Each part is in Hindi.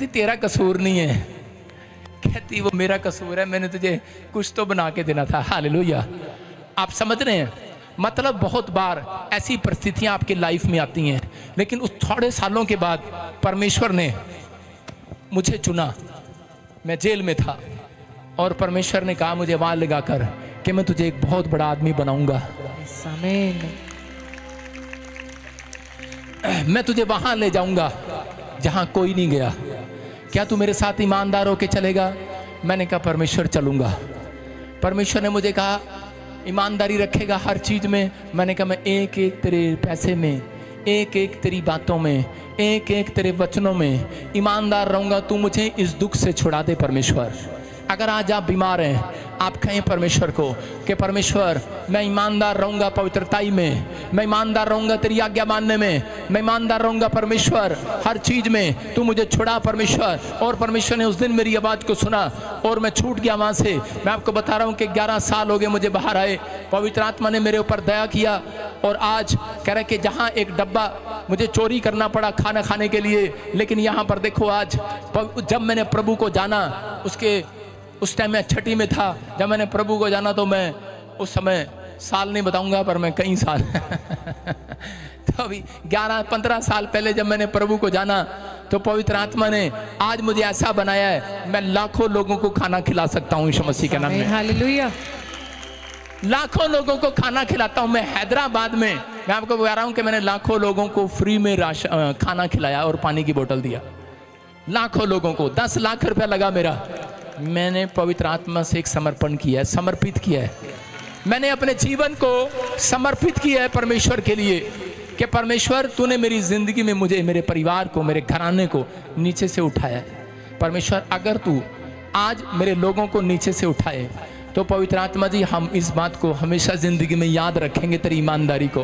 कहती तेरा कसूर नहीं है, कहती वो मेरा कसूर है, मैंने तुझे कुछ तो बना के देना था। हालेलुया। आप समझ रहे हैं? मतलब बहुत बार ऐसी परिस्थितियां आपके लाइफ में आती हैं, लेकिन उस थोड़े सालों के बाद परमेश्वर ने मुझे चुना। मैं जेल में था और परमेश्वर ने कहा मुझे वाल लगाकर कि मैं तुझे एक बहुत बड़ा आदमी बनाऊंगा। आमीन। मैं तुझे वहां ले जाऊंगा जहां कोई नहीं गया। क्या तू मेरे साथ ईमानदार होके चलेगा? मैंने कहा परमेश्वर चलूंगा। परमेश्वर ने मुझे कहा ईमानदारी रखेगा हर चीज में। मैंने कहा मैं एक एक तेरे पैसे में, एक एक तेरी बातों में, एक एक तेरे वचनों में ईमानदार रहूंगा। तू मुझे इस दुख से छुड़ा दे परमेश्वर। अगर आज आप बीमार हैं, आप कहें परमेश्वर को कि परमेश्वर मैं ईमानदार रहूंगा पवित्रताई में, मैं ईमानदार रहूंगा तेरी आज्ञा मानने में, मैं ईमानदार रहूंगा परमेश्वर हर चीज में, तू मुझे छुड़ा परमेश्वर। और परमेश्वर ने उस दिन मेरी आवाज़ को सुना और मैं छूट गया वहाँ से। मैं आपको बता रहा हूँ कि 11 साल हो गए मुझे बाहर आए। पवित्र आत्मा ने मेरे ऊपर दया किया और आज कह रहे कि जहाँ एक डब्बा मुझे चोरी करना पड़ा खाना खाने के लिए, लेकिन यहाँ पर देखो आज जब मैंने प्रभु को जाना, उस टाइम मैं छठी में था। जब मैंने प्रभु को जाना तो मैं उस समय साल नहीं बताऊंगा पर मैं कई साल तो अभी 11-15 साल पहले जब मैंने प्रभु को जाना तो पवित्र आत्मा ने आज मुझे ऐसा बनाया है मैं लाखों लोगों को खाना खिला सकता हूँ यीशु मसीह के नाम में। हालेलुया। लाखों लोगों को खाना खिलाता हूँ। मैं हैदराबाद में, मैं आपको बता रहा हूँ कि मैंने लाखों लोगों को फ्री में खाना खिलाया और पानी की बोतल दिया। लाखों लोगों को 10 लाख रुपया लगा मेरा। मैंने पवित्र आत्मा से एक समर्पण किया है, समर्पित किया है। मैंने अपने जीवन को समर्पित किया है परमेश्वर के लिए कि परमेश्वर तूने मेरी जिंदगी में मुझे, मेरे परिवार को, मेरे घराने को नीचे से उठाया है। परमेश्वर अगर तू आज मेरे लोगों को नीचे से उठाए तो पवित्र आत्मा जी हम इस बात को हमेशा जिंदगी में याद रखेंगे, तेरी ईमानदारी को।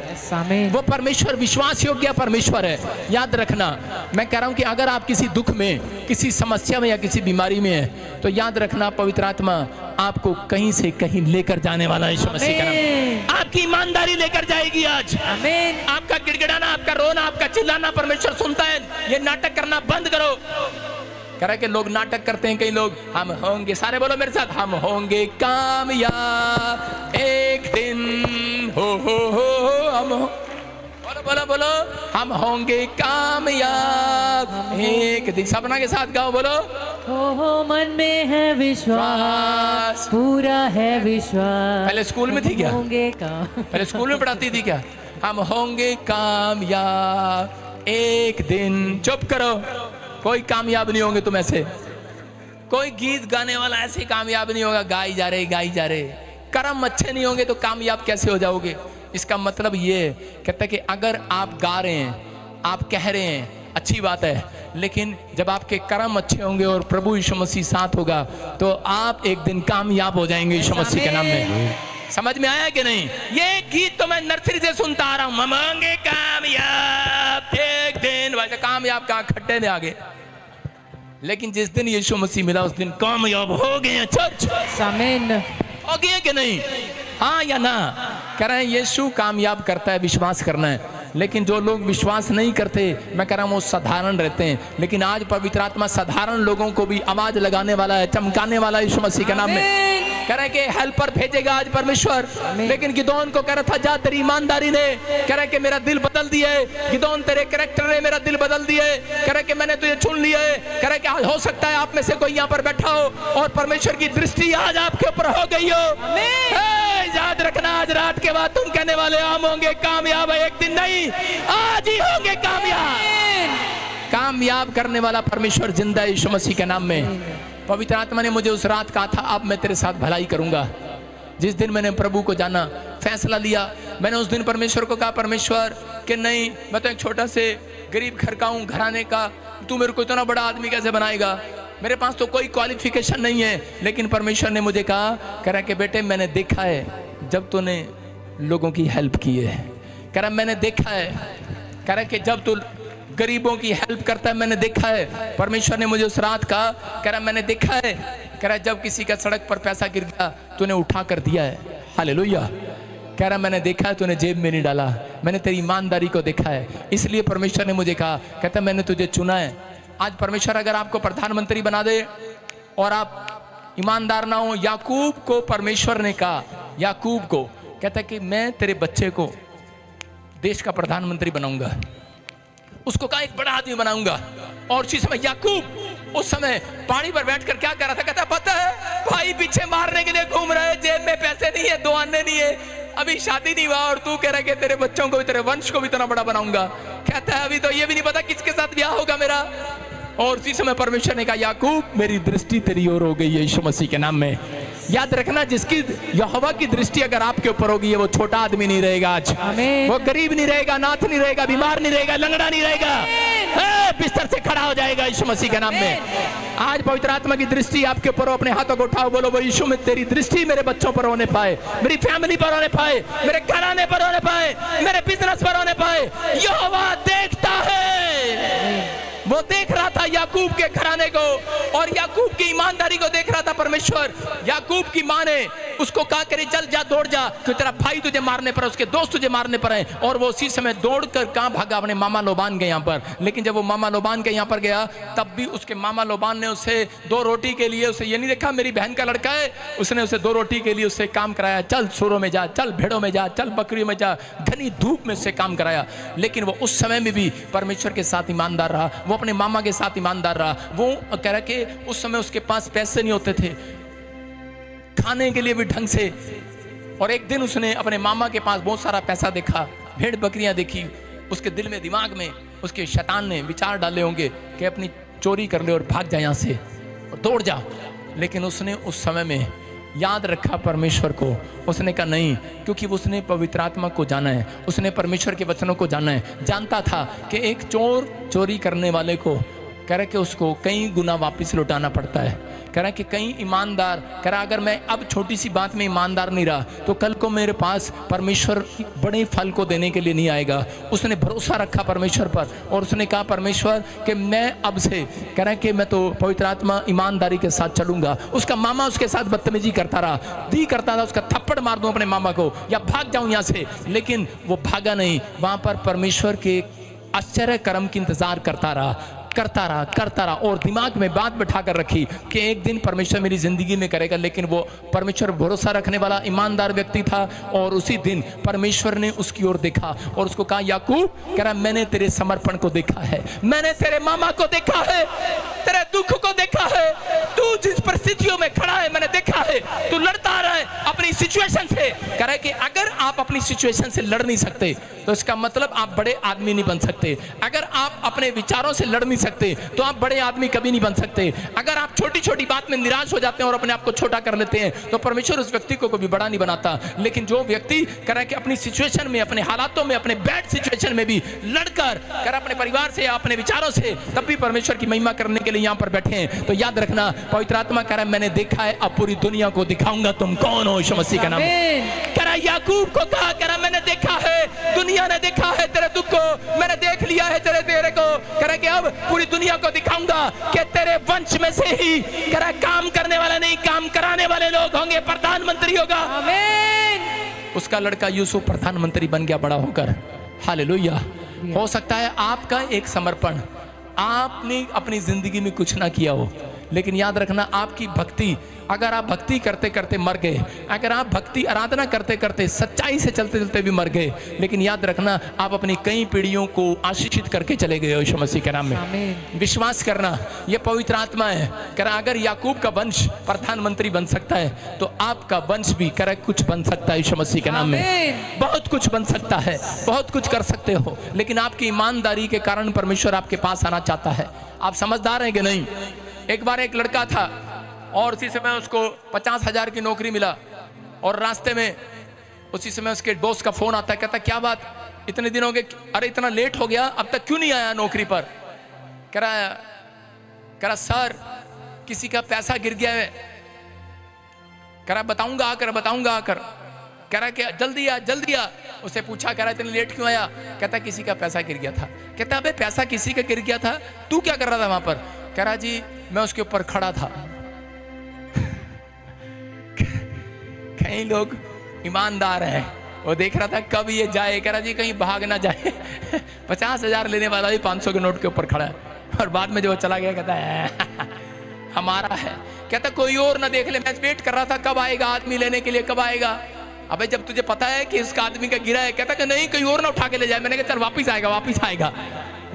वो परमेश्वर विश्वास योग्य परमेश्वर है, याद रखना। मैं कह रहा हूं कि अगर आप किसी दुख में, किसी समस्या में या किसी बीमारी में है तो याद रखना पवित्र आत्मा आपको कहीं से कहीं लेकर जाने वाला है यीशु मसीह का नाम। आपकी ईमानदारी लेकर जाएगी आज। आमीन। आपका गिड़गिड़ाना, आपका रोना, आपका चिल्लाना परमेश्वर सुनता है। ये नाटक करना बंद करो। कह रहा है कि लोग नाटक करते हैं, कई लोग हम होंगे, सारे बोलो मेरे साथ, हम होंगे कामयाब एक दिन। हो हम हो, बोलो बोलो बोलो, हम होंगे कामयाब एक दिन। सपना के साथ गाओ, बोलो। हो मन में है विश्वास, पूरा है विश्वास। पहले स्कूल में थी क्या? होंगे काम। पहले स्कूल में पढ़ाती थी क्या? हम होंगे कामयाब एक दिन। चुप करो, कोई कामयाब नहीं होंगे तुम ऐसे। कोई गीत गाने वाला ऐसे कामयाब नहीं होगा, गाई जा रहे गाई जा रहे। कर्म अच्छे नहीं होंगे तो कामयाब कैसे हो जाओगे? इसका मतलब ये कहता है कि अगर आप गा रहे हैं, आप कह रहे हैं, अच्छी बात है, लेकिन जब आपके कर्म अच्छे होंगे और प्रभु यीशु मसीह साथ होगा तो आप एक दिन कामयाब हो जाएंगे यीशु मसीह के नाम में। समझ में आया कि नहीं? ये गीत तो मैं नर्सरी से सुनता आ रहा हूं, हम होंगे कामयाब एक दिन। वैसे कामयाब कहां, खड्डे में आगे। लेकिन जिस दिन यीशु मसीह मिला उस दिन कामयाब हो गए। चर्च आमीन। हो गए कि नहीं? हाँ या ना? कह रहे हैं यीशु कामयाब करता है, विश्वास करना है। लेकिन जो लोग विश्वास नहीं करते, मैं कह रहा हूँ वो साधारण रहते हैं। लेकिन आज पवित्र आत्मा साधारण लोगों को भी आवाज लगाने वाला है, चमकाने वाला है यीशु मसीह के नाम में। कह रहे हैं कि हेल्पर भेजेगा आज परमेश्वर। लेकिन गिदोन को कह रहा था जा, तेरी ईमानदारी ने कह रहा है कि मेरा दिल बदल दिया है। गिदोन तेरे कैरेक्टर ने मेरा दिल बदल दिया है। कह रहा है कि मैंने तुझे चुन लिया है। कह रहा है कि हो सकता है आप में से कोई यहाँ पर बैठा हो और परमेश्वर की दृष्टि आज आपके ऊपर हो गई हो। याद रखना, आज रात के बाद तुम कहने वाले हम होंगे कामयाब एक दिन, नहीं आज ही होंगे कामयाब। कामयाब करने वाला परमेश्वर जिंदा है यीशु मसीह के नाम में। पवित्र आत्मा ने मुझे उस रात कहा था अब मैं तेरे साथ भलाई करूंगा। जिस दिन मैंने प्रभु को जाना, फैसला लिया, मैंने उस दिन परमेश्वर को कहा परमेश्वर कि नहीं, मैं तो एक छोटा से गरीब घर का हूँ, घराने का, तू मेरे को इतना बड़ा आदमी कैसे बनाएगा? मेरे पास तो कोई क्वालिफिकेशन नहीं है। लेकिन परमेश्वर ने मुझे कहा, कह रहा कि बेटे मैंने देखा है जब तूने लोगों की हेल्प की है। कह रहा मैंने देखा है, कह रहा कि जब तू गरीबों की हेल्प करता है मैंने देखा है। परमेश्वर ने मुझे उस रात कहा, कह रहा मैंने देखा है, कह रहा जब किसी का सड़क पर पैसा गिर गया तूने उठा कर दिया है। हालेलुया। कह रहा मैंने देखा है तूने जेब में नहीं डाला, मैंने तेरी ईमानदारी को देखा है। इसलिए परमेश्वर ने मुझे कहा, कहता मैंने तुझे चुना है आज परमेश्वर अगर आपको प्रधानमंत्री बना दे और आप ईमानदार ना हो, याकूब को परमेश्वर ने कहा, याकूब को कहता कि मैं तेरे बच्चे को देश का प्रधानमंत्री बनाऊंगा, उसको कहा एक बड़ा आदमी बनाऊंगा। और उसी समय याकूब उस समय पहाड़ी पर बैठकर क्या कर रहा था, कहता पता है भाई पीछे मारने के लिए घूम रहे, जेब में पैसे नहीं है, 2 आने नहीं है, अभी शादी नहीं हुआ और तू कह रहा है कि तेरे बच्चों को भी, तेरे वंश को भी इतना बड़ा बनाऊंगा। कहता है अभी तो ये भी नहीं पता किसके साथ ब्याह होगा मेरा। और उसी समय परमेश्वर ने कहा याकूब मेरी दृष्टि तेरी ओर हो गई है यीशु मसीह के नाम में। याद रखना, जिसकी यहोवा की दृष्टि अगर आपके ऊपर होगी, वो छोटा आदमी नहीं रहेगा आज, वो गरीब नहीं रहेगा, नाथ नहीं रहेगा, बीमार नहीं रहेगा, लंगड़ा नहीं रहेगा, बिस्तर से खड़ा हो जाएगा यीशु मसीह के नाम में। आज पवित्र आत्मा की दृष्टि आपके ऊपर हो, अपने हाथों को उठाओ, बोलो वो यीशु में तेरी दृष्टि मेरे बच्चों पर होने पाए, मेरी फैमिली पर होने पाए, मेरे घराने पर होने पाए, मेरे बिजनेस पर होने पाए। यहोवा देखता है, वो देख रहा था याकूब के घराने को और याकूब की ईमानदारी को देख रहा था परमेश्वर। याकूब की माँ ने उसको कहा करे चल जा, दौड़ जा, तो तेरा भाई तुझे मारने पर है, उसके दोस्त तुझे मारने पर है। और वो उसी समय दौड़कर कहाँ भागा, अपने मामा लोबान के यहाँ पर। लेकिन जब वो मामा लोबान के यहाँ पर गया, तब भी उसके मामा लोबान ने उसे 2 रोटी के लिए, उसे ये नहीं देखा मेरी बहन का लड़का है, उसने उसे 2 रोटी के लिए उससे काम कराया, चल सूरों में जा, चल भेड़ों में जा, चल बकरियों में जा, घनी धूप में उससे काम कराया। लेकिन वो उस समय में भी परमेश्वर के साथ ईमानदार रहा, वो अपने मामा के साथ ईमानदार रहा। वो कह रहा कि उस समय उसके पास पैसे नहीं होते थे खाने के लिए भी ढंग से। और एक दिन उसने अपने मामा के पास बहुत सारा पैसा देखा, भेड़ बकरियां देखी, उसके दिल में, दिमाग में उसके शैतान ने विचार डाले होंगे कि अपनी चोरी कर ले और भाग जा यहाँ से और दौड़ जा। लेकिन उसने उस समय में याद रखा परमेश्वर को। उसने कहा नहीं, क्योंकि उसने पवित्र आत्मा को जाना है, उसने परमेश्वर के वचनों को जाना है। जानता था कि एक चोर चोरी करने वाले को कह रहा कि उसको कई गुना वापस लौटाना पड़ता है। कह रहा कि कई ईमानदार, कह रहा अगर मैं अब छोटी सी बात में ईमानदार नहीं रहा तो कल को मेरे पास परमेश्वर बड़े फल को देने के लिए नहीं आएगा। उसने भरोसा रखा परमेश्वर पर और उसने कहा परमेश्वर कि मैं अब से, कह रहा कि मैं तो पवित्र आत्मा ईमानदारी के साथ चलूंगा। उसका मामा उसके साथ बदतमीजी करता रहा, दी करता था, उसका थप्पड़ मार दूं अपने मामा को या भाग जाऊं यहाँ से, लेकिन वो भागा नहीं। वहां पर परमेश्वर के आश्चर्य कर्म की इंतजार करता रहा और दिमाग में बात बिठा कर रखी कि एक दिन परमेश्वर मेरी जिंदगी में करेगा। लेकिन वो परमेश्वर भरोसा रखने वाला ईमानदार व्यक्ति था और उसी दिन परमेश्वर ने उसकी ओर देखा और उसको कहा याकूब, कह रहा मैंने तेरे समर्पण को देखा है, मैंने तेरे मामा को देखा है, तेरे दुख को देखा है, तू जिस परिस्थितियों में खड़ा है मैंने देखा है, तू लड़ता आ रहा है अपनी सिचुएशन से। कह रहा है कि अगर आप अपनी सिचुएशन से लड़ नहीं सकते तो इसका मतलब आप बड़े आदमी नहीं बन सकते। अगर आप अपने विचारों से लड़ नहीं सकते तो आप बड़े आदमी कभी नहीं बन सकते। अगर आप छोटी छोटी बात में निराश हो जाते हैं और अपने आप को छोटा कर लेते हैं तो परमेश्वर उस व्यक्ति को कभी बड़ा नहीं बनाता। लेकिन जो व्यक्ति कह रहा है कि अपनी सिचुएशन में, अपने हालातों में, अपने बैड सिचुएशन में भी लड़कर कह रहा अपने परिवार से या अपने विचारों से तब भी परमेश्वर की महिमा करने के लिए यहाँ पर बैठे हैं, तो याद रखना पवित्र आत्मा कह रहा है मैंने देखा है, अब पूरी दुनिया को दिखाऊंगा तुम कौन हो। यीशु मसीह का नाम। कह रहा याकूब को कहा, कह रहा मैंने देखा है, दुनिया ने देखा है तेरे दुख को, मैंने देख लिया है तेरे को। कह रहा कि अब पूरी दुनिया को दिखाऊंगा कि तेरे वंश में से ही कह रहा काम करने वाला नहीं, काम कराने वाले लोग होंगे, प्रधानमंत्री होगा। आमीन। उसका लड़का यूसुफ प्रधानमंत्री बन गया बड़ा होकर। हालेलुया। हो सकता है आपका एक समर्पण, आपने अपनी जिंदगी में कुछ ना किया हो, लेकिन याद रखना आपकी भक्ति, अगर आप भक्ति करते करते मर गए, अगर आप भक्ति आराधना करते करते सच्चाई से चलते चलते भी मर गए, लेकिन याद रखना आप अपनी कई पीढ़ियों को आशीषित करके चले गए हो यीशु मसीह के नाम में। विश्वास करना, ये पवित्र आत्मा है। कह अगर याकूब का वंश प्रधानमंत्री बन सकता है तो आपका वंश भी कह कुछ बन सकता है यीशु मसीह के नाम में। बहुत कुछ बन सकता है, बहुत कुछ कर सकते हो, लेकिन आपकी ईमानदारी के कारण परमेश्वर आपके पास आना चाहता है। आप समझदार हैं कि नहीं? एक बार एक लड़का था और उसी समय उसको 50,000 की नौकरी मिला और रास्ते में उसी समय उसके बॉस का फोन आता है, कहता क्या बात इतने दिन हो गए, अरे इतना लेट हो गया, अब तक क्यों नहीं आया नौकरी पर? कह रहा सर किसी का पैसा गिर गया है। कह रहा बताऊंगा आकर। कह रहा कि जल्दी आ। उससे पूछा, कह रहा इतने लेट क्यों आया? कहता किसी का पैसा गिर गया था। कहता अबे पैसा किसी का गिर गया था, तू क्या कर रहा था वहां पर? कह रहा जी मैं उसके ऊपर खड़ा था। कई लोग ईमानदार हैं, वो देख रहा था कब ये जाए, कह रहा जी कहीं भाग ना जाए। 50,000 लेने वाला भी 500 के नोट के ऊपर खड़ा है। और बाद में जो चला गया कहता है हमारा है। कहता कोई और ना देख ले, मैं वेट कर रहा था कब आएगा आदमी लेने के लिए, कब आएगा। अबे जब तुझे पता है कि इसका आदमी का गिरा है, कहता कि नहीं कोई और ना उठा के ले जाए। मैंने कहा चल वापिस आएगा वापिस आएगा।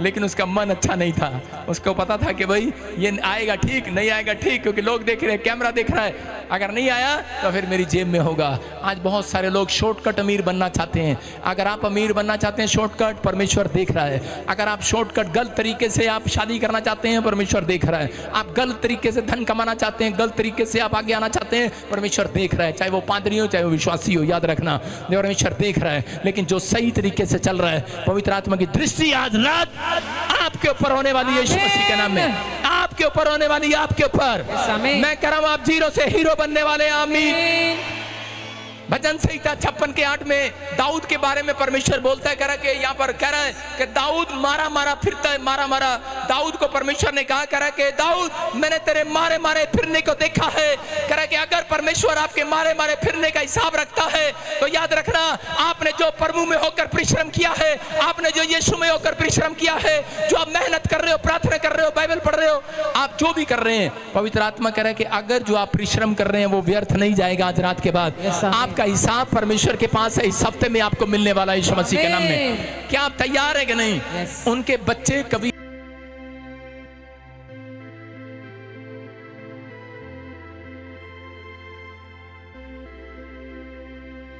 लेकिन उसका मन अच्छा नहीं था, उसको पता था कि भाई ये आएगा ठीक, नहीं आएगा ठीक, क्योंकि लोग देख रहे हैं, कैमरा देख रहा है, अगर नहीं आया तो फिर मेरी जेब में होगा। आज बहुत सारे लोग शॉर्टकट अमीर बनना चाहते हैं। अगर आप अमीर बनना चाहते हैं शॉर्टकट, परमेश्वर देख रहा है। अगर आप शॉर्टकट गलत तरीके से आप शादी करना चाहते हैं, परमेश्वर देख रहा है। आप गलत तरीके से धन कमाना चाहते हैं, गलत तरीके से आप आगे आना चाहते हैं, परमेश्वर देख रहा है। चाहे वो पादरी हो चाहे वो विश्वासी हो, याद रखना परमेश्वर देख रहा है। लेकिन जो सही तरीके से चल रहा है, पवित्र आत्मा की दृष्टि आज रात आपके ऊपर होने वाली है, यीशु मसीह के नाम में आपके ऊपर होने वाली है, आपके ऊपर। मैं कह रहा हूं आप जीरो से हीरो बनने वाले हैं। आमीन। भजन संहिता 56 के 8 में दाऊद के बारे में परमेश्वर बोलता है, कह रहा है कि यहाँ पर कह रहा है कि दाऊद मारा मारा फिरता है, मारा मारा। दाऊद को परमेश्वर ने कहा, कह रहा है कि दाऊद मैंने तेरे मारे मारे फिरने को देखा है। कह रहा है कि अगर परमेश्वर आपके मारे मारे फिरने का हिसाब रखता है तो याद रखना आपने जो प्रभु में होकर परिश्रम किया है, आपने जो यीशु में होकर परिश्रम किया है, जो आप मेहनत कर रहे हो, प्रार्थना कर रहे हो, बाइबल पढ़ रहे हो, आप जो भी कर रहे हैं, पवित्र आत्मा कह रहा है कि अगर जो आप परिश्रम कर रहे हैं वो व्यर्थ नहीं जाएगा। आज रात के बाद आपका हिसाब परमेश्वर के पास है, इस हफ्ते में आपको मिलने वाला है, यीशु मसीह के नाम में। क्या आप तैयार हैं कि नहीं? उनके बच्चे कभी